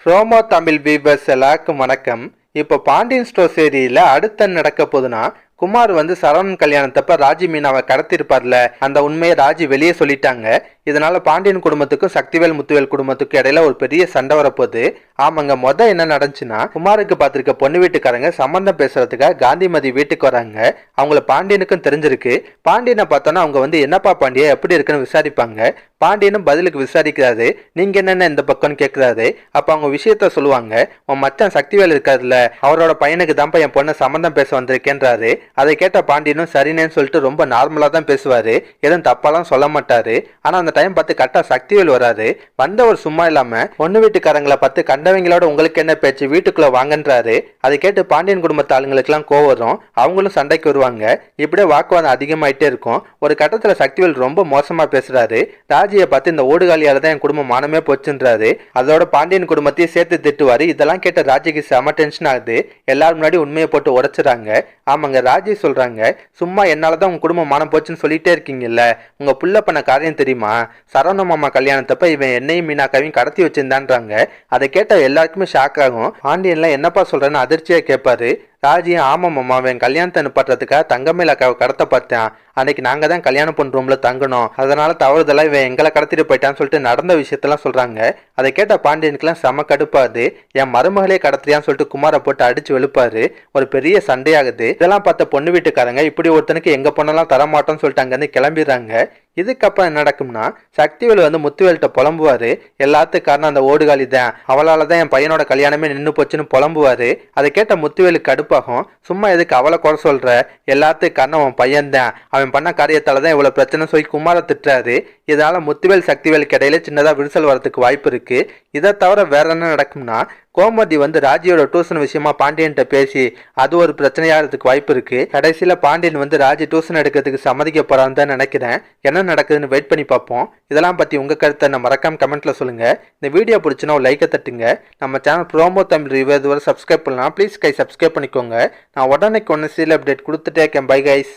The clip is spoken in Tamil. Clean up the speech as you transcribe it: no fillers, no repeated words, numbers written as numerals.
ப்ரோமோ தமிழ் வீவர்ஸ் எல்லாருக்கும் வணக்கம். இப்போ பாண்டியன் ஸ்டோர் சீரியல்ல அடுத்த நடக்க போதுன்னா குமார் வந்து சரவணன் கல்யாணத்தப்ப ராஜி மீனாவை கடத்திருப்பார்ல, அந்த உண்மையை ராஜி வெளியே சொல்லிட்டாங்க. இதனால பாண்டியன் குடும்பத்துக்கும் சக்திவேல் முத்துவேல் குடும்பத்துக்கும் இடையில ஒரு பெரிய சண்டை வரப்போகுது. ஆமாங்க, என்ன நடந்துச்சுன்னா, குமாருக்கு பார்த்திருக்க பொண்ணு வீட்டுக்காரங்க சம்பந்தம் பேசுறதுக்காக காந்திமதி வீட்டுக்கு வராங்க. அவங்கள பாண்டியனுக்கும் தெரிஞ்சிருக்கு. பாண்டியனை பார்த்தோன்னா அவங்க வந்து என்னப்பா பாண்டியா எப்படி இருக்குன்னு விசாரிப்பாங்க. பாண்டியனும் பதிலுக்கு விசாரிக்கிறாரு. நீங்க என்னென்ன இந்த பக்கம்னு கேட்கிறாரு. அப்ப அவங்க விஷயத்த சொல்லுவாங்க. உன் மச்சான் சக்திவேல் இருக்காருல்ல, அவரோட பையனுக்கு தான்ப்பா என் பொண்ணை சம்பந்தம் பேச வந்திருக்கேன்றாரு. அதை கேட்ட பாண்டியனும் சரினேன்னு சொல்லிட்டு ரொம்ப நார்மலா தான் பேசுவாரு. எதுவும் தப்பாலாம் சொல்ல மாட்டாரு. ஆனா அந்த டைம் பார்த்து கரெக்டா சக்திவேல் வராரு. வந்தவர் சும்மா இல்லாம பொண்ணு வீட்டுக்காரங்களை பார்த்து கண்டவங்களோட உங்களுக்கு என்ன பேச்சு, வீட்டுக்குள்ள வாங்கன்றாரு. அதை கேட்டு பாண்டியன் குடும்பத்து ஆளுங்களுக்கு எல்லாம் கோவம் வரும். அவங்களும் சண்டைக்கு வருவாங்க. இப்படியே வாக்குவாதம் அதிகமாயிட்டே இருக்கும். ஒரு கட்டத்துல சக்திவேல் ரொம்ப மோசமா பேசுறாரு. ராஜியை பார்த்து இந்த ஓடுகாலியால தான் என் குடும்பம் மானமே போச்சுன்றாரு. அதோட பாண்டியன் குடும்பத்தையும் சேர்த்து திட்டுவாரு. இதெல்லாம் கேட்ட ராஜிக்கு செம டென்ஷன் ஆகுது. எல்லாரும் முன்னாடி உண்மையை போட்டு உடைச்சிடாங்க. ஆமாங்க, ராஜி சொல்றாங்க, சும்மா என்னாலதான் உங்க குடும்பம் மானம் போச்சுன்னு சொல்லிட்டே இருக்கீங்கல்ல, உங்க புள்ள பண்ண காரியம் தெரியுமா? சரவண மாமா கல்யாணத்தப்ப இவன் என்னையும் மீனாக்காவையும் கடத்தி வச்சிருந்தான்றாங்க. அதை கேட்ட எல்லாருக்குமே ஷாக் ஆகும். பாண்டியன்ல என்னப்பா சொல்றேன்னு அதிர்ச்சியா கேட்பாரு. ராஜியும் ஆமாம்மா, அவன் கல்யாணத்தை நிப்பாட்டுறதுக்காக தங்கமேல அக்காவை கடத்த பார்த்தேன். அன்னைக்கு நாங்க தான் கல்யாணம் பண்றோம்ல தங்கணும், அதனால தவறுதெல்லாம் இவன் எங்களை கடத்திட்டு போயிட்டான்னு சொல்லிட்டு நடந்த விஷயத்தெல்லாம் சொல்றாங்க. அதை கேட்ட பாண்டியனுக்குலாம் செம கடுப்பாது. என் மருமகளே கடத்துறியான்னு சொல்லிட்டு குமாரை போட்டு அடிச்சு வெளுப்பாரு. ஒரு பெரிய சண்டையாகுது. இதெல்லாம் பார்த்த பொண்ணு வீட்டுக்காரங்க இப்படி ஒருத்தனுக்கு எங்க பொண்ணெல்லாம் தரமாட்டோம்னு சொல்லிட்டு அங்கிருந்து கிளம்பிடுறாங்க. இதுக்கப்புறம் என்ன நடக்கும்னா, சக்திவேல் வந்து முத்துவேல்கிட்ட புலம்புவாரு. எல்லாத்துக்கும் காரணம் அந்த ஓடுகாலி தான், அவளால தான் என் பையனோட கல்யாணமே நின்று போச்சுன்னு புலம்புவாரு. அதை கேட்ட முத்துவேலுக்கு கடுப்பாகும். சும்மா எதுக்கு அவளை குறை சொல்ற, எல்லாத்துக்கும் காரணம் அவன் பையன் தான், அவன் பண்ண காரியத்தால தான் இவ்வளவு பிரச்சனை சொல்லி குமாரை திட்டுறாரு. இதனால முத்துவேல் சக்திவேலுக்கு இடையில சின்னதா விரிசல் வரதுக்கு வாய்ப்பு இருக்கு. இதை தவிர வேற என்ன நடக்கும்னா, கோமதி வந்து ராஜியோட டியூஷன் விஷயமா பாண்டியன்ட்ட பேசி அது ஒரு பிரச்சனையாகிறதுக்கு வாய்ப்பு இருக்கு. கடைசியில பாண்டியன் வந்து ராஜி டியூஷன் எடுக்கிறதுக்கு சம்மதிக்க போறான்னு தான் நினைக்கிறேன். என்ன நடக்குதுன்னு வெயிட் பண்ணி பார்ப்போம். இதெல்லாம் பத்தி உங்க கருத்தை நம்ம மறக்காம கமெண்ட்ல சொல்லுங்க. இந்த வீடியோ பிடிச்சுன்னா ஒரு லைக்கை தட்டுங்க. நம்ம சேனல் ப்ரோமோ தமிழ் ரிவ்யூ இதுவரை சப்ஸ்கிரைப் பண்ணலாம். ப்ளீஸ் சப்ஸ்கிரைப் பண்ணிக்கோங்க. நான் உடனே ஒன்று சீரியல் அப்டேட் கொடுத்துட்டே இருக்கேன். Bye guys.